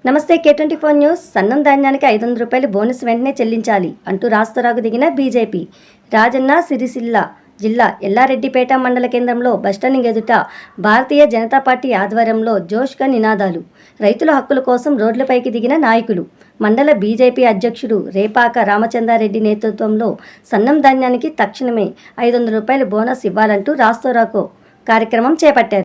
నమస్తే K24 news. సన్నం ధాన్యానికి 500 రూపాయలు బోనస్ వెంటనే చెల్లించాలి అంటూ రాస్తారోకు దిగిన బీజేపీ. రాజన్న సిరిసిల్ల జిల్లా ఎల్లారెడ్డిపేట మండల కేంద్రంలో బస్టాండ్ ఎదుట భారతీయ జనతా పార్టీ ఆధ్వర్యంలో జోష్గా నినాదాలు. రైతుల హక్కుల కోసం రోడ్లపైకి దిగిన నాయకులు. మండల బీజేపీ అధ్యక్షుడు రేపాక రామచంద్రారెడ్డి నేతృత్వంలో సన్నం ధాన్యానికి తక్షణమే 500 రూపాయలు బోనస్ ఇవ్వాలంటూ రాస్తారోకు కార్యక్రమం చేపట్టారు.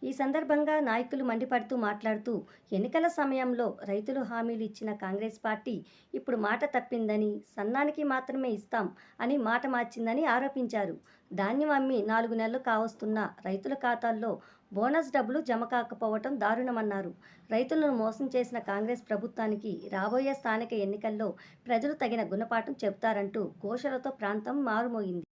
ఈ సందర్భంగా నాయకులు మండిపడుతూ మాట్లాడుతూ, ఎన్నికల సమయంలో రైతులు హామీలు ఇచ్చిన కాంగ్రెస్ పార్టీ ఇప్పుడు మాట తప్పిందని, సన్నానికి మాత్రమే ఇస్తాం అని మాట మార్చిందని ఆరోపించారు. ధాన్యం అమ్మి 4 నెలలు కావస్తున్న రైతుల ఖాతాల్లో బోనస్ డబ్బులు జమ కాకపోవటం దారుణమన్నారు. రైతులను మోసం చేసిన కాంగ్రెస్ ప్రభుత్వానికి రాబోయే స్థానిక ఎన్నికల్లో ప్రజలు తగిన గుణపాఠం చెబుతారంటూ ఘోషలతో ప్రాంతం మారుమోగింది.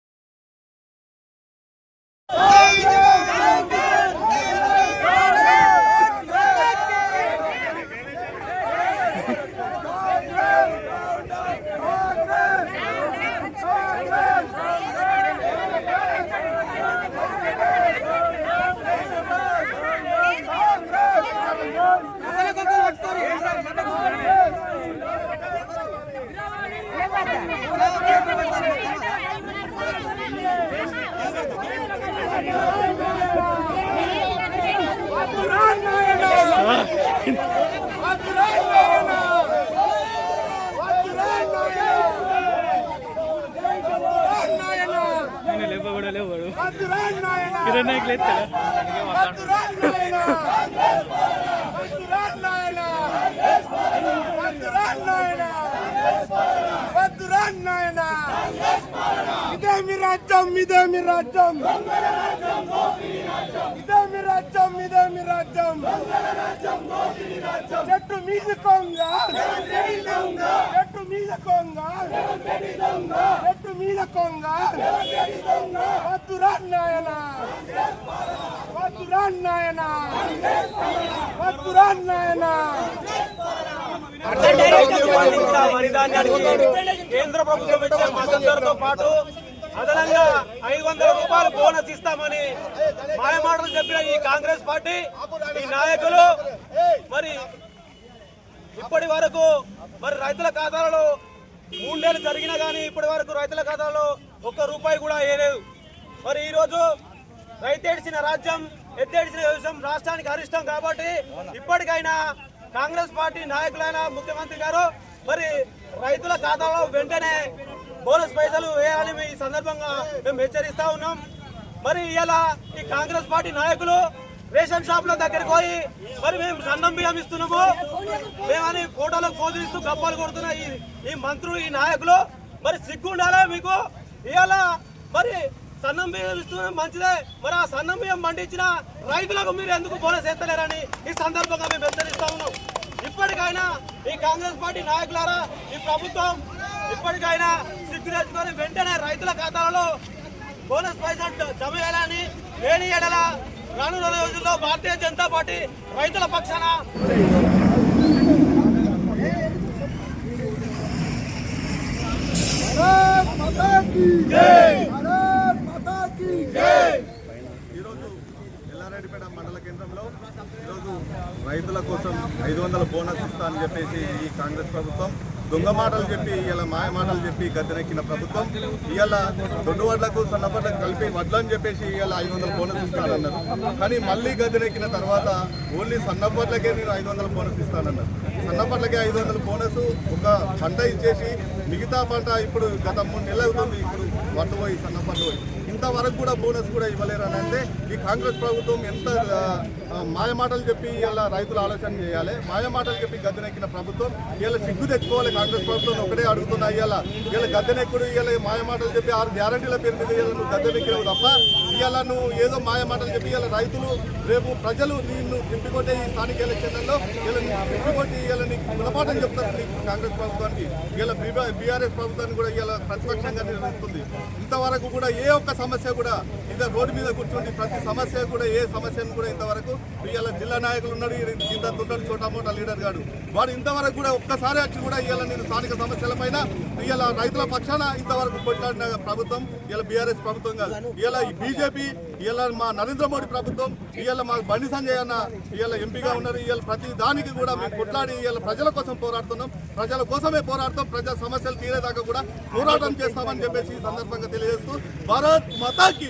చెట్టు మీద కొంగ వద్దురా నాయన కేంద్ర ప్రభుత్వం ఇచ్చే మద్దతుతో పాటు అదనంగా 500 రూపాయలు బోనస్ ఇస్తామని మాయమాటలు చెప్పిన ఈ కాంగ్రెస్ పార్టీ ఈ నాయకులు మరి ఇప్పటి వరకు రైతుల ఖాతాలలో 3 నెలలు జరిగినా కానీ ఇప్పటి వరకు రైతుల ఖాతాలో 1 రూపాయి కూడా వేయలేదు. మరి ఈరోజు రైతేడిసిన రాజ్యం ఎత్తేడిసిన వ్యవసాయం రాష్ట్రానికి అరిష్టం కాబట్టి ఇప్పటికైనా కాంగ్రెస్ పార్టీ నాయకులైన ముఖ్యమంత్రి గారు మరి రైతుల ఖాతాలో వెంటనే బోనస్ పైసలు వేయాలని ఈ సందర్భంగా మేము హెచ్చరిస్తా ఉన్నాం. మరి ఇలా ఈ కాంగ్రెస్ పార్టీ నాయకులు రేషన్ షాపుల దగ్గరికి పోయి మరి మేము సన్నం బియ్యం ఇస్తున్నాము మేమని ఫోటోలకు పోజులు ఇస్తూ గప్పాలు కొడుతున్న ఈ మంత్రులు ఈ నాయకులు మరి సిగ్గు ఉండాలా మీకు? ఇవాళ మరి సన్నం బియ్యం ఇస్తున్నాం మంచిదే, మరి ఆ సన్నం బియ్యం పండించిన రైతులకు మీరు ఎందుకు బోనస్ ఎత్తలేరని ఈ సందర్భంగా మేము హెచ్చరిస్తా ఉన్నాం. ఇప్పటికైనా ఈ కాంగ్రెస్ పార్టీ నాయకులారా ఈ ప్రభుత్వం ఇప్పటికైనా సిగ్గు తెచ్చుకొని వెంటనే రైతుల ఖాతాలలో బోనస్ పైసలు జమ చేయాలని లేని ఎడల రానున్న రోజుల్లో భారతీయ జనతా పార్టీ రైతుల పక్షాన ఈరోజు ఎల్లారెడ్డిపేట మండల కేంద్రంలో ఈరోజు రైతుల కోసం 500 బోనస్ ఇస్తా అని చెప్పేసి ఈ కాంగ్రెస్ ప్రభుత్వం దొంగ మాటలు చెప్పి ఇలా మాయ మాటలు చెప్పి గద్దెనెక్కిన ప్రభుత్వం ఇవాళ దొడ్డు వడ్లకు సన్నపడ్లకు కలిపి వడ్లని చెప్పేసి ఇవాళ 500 బోనస్ ఇస్తానన్నారు. కానీ మళ్ళీ గద్దెనెక్కిన తర్వాత ఓన్లీ సన్నపడ్లకే నేను 500 బోనస్ ఇస్తానన్నారు. సన్నపడ్లకే 500 బోనస్ ఒక పంట ఇచ్చేసి మిగతా పంట ఇప్పుడు గత 3 నెలలు అవుతుంది ఇప్పుడు వడ్డు పోయి సన్నపడ్లు పోయి ఇంతవరకు కూడా బోనస్ కూడా ఇవ్వలేరని అంటే ఈ కాంగ్రెస్ ప్రభుత్వం ఎంత మాయమాటలు చెప్పి ఇలా రైతులు ఆలోచన చేయాలి. మాయమాటలు చెప్పి గద్దెనెక్కిన ప్రభుత్వం ఇలా సిగ్గు తెచ్చుకోవాలి. కాంగ్రెస్ ప్రభుత్వం ఒకటే అడుగుతున్నా ఇలా గద్దెనెక్కుడు ఇలా మాయమాటలు చెప్పి 6 గ్యారంటీల పేరు మీద ఇలా నువ్వు గద్దెనెక్కినవు తప్ప ఇలా నువ్వు ఏదో మాయమాటలు చెప్పి ఇలా రైతులు రేపు ప్రజలు నిన్ను తిప్పికొట్టే ఈ స్థానిక ఎలక్షన్లలో ఇలా తిప్పికొట్టి ఇలా నీకు గుణపాఠం చెప్తారు నీకు కాంగ్రెస్ ప్రభుత్వానికి. ఇలా బీఆర్ఎస్ ప్రభుత్వాన్ని కూడా ఇలా ప్రతిపక్షంగా నిర్వహిస్తుంది. ఇంతవరకు కూడా ఏ ఒక్క సమస్య కూడా ఇంత రోడ్డు మీద కూర్చోండి ప్రతి సమస్య కూడా ఏ సమస్యను కూడా ఇంతవరకు ఇవాళ జిల్లా నాయకులు ఉన్నాడు ఇంత ఉన్నాడు చోటా మోటా లీడర్ గాడు వాడు ఇంతవరకు కూడా ఒక్కసారి వచ్చి కూడా ఇవాళ నేను స్థానిక సమస్యల పైన ఇవాళ రైతుల పక్షాన ఇంతవరకు కొట్లాడిన ప్రభుత్వం ఇలా బీఆర్ఎస్ ప్రభుత్వం కాదు. ఇలా బీజేపీ ఇలా మా నరేంద్ర మోడీ ప్రభుత్వం ఇవాళ మా బండి సంజయ్ అన్న ఇవాళ ఎంపీగా ఉన్నారు. ఇవాళ ప్రతి దానికి కూడా మేము కొట్లాడి ఇవాళ ప్రజల కోసం పోరాడుతున్నాం. ప్రజల కోసమే పోరాడుతాం. ప్రజా సమస్యలు తీరేదాకా కూడా పోరాటం చేస్తామని చెప్పేసి ఈ సందర్భంగా తెలియజేస్తూ భారత్ మాతాకి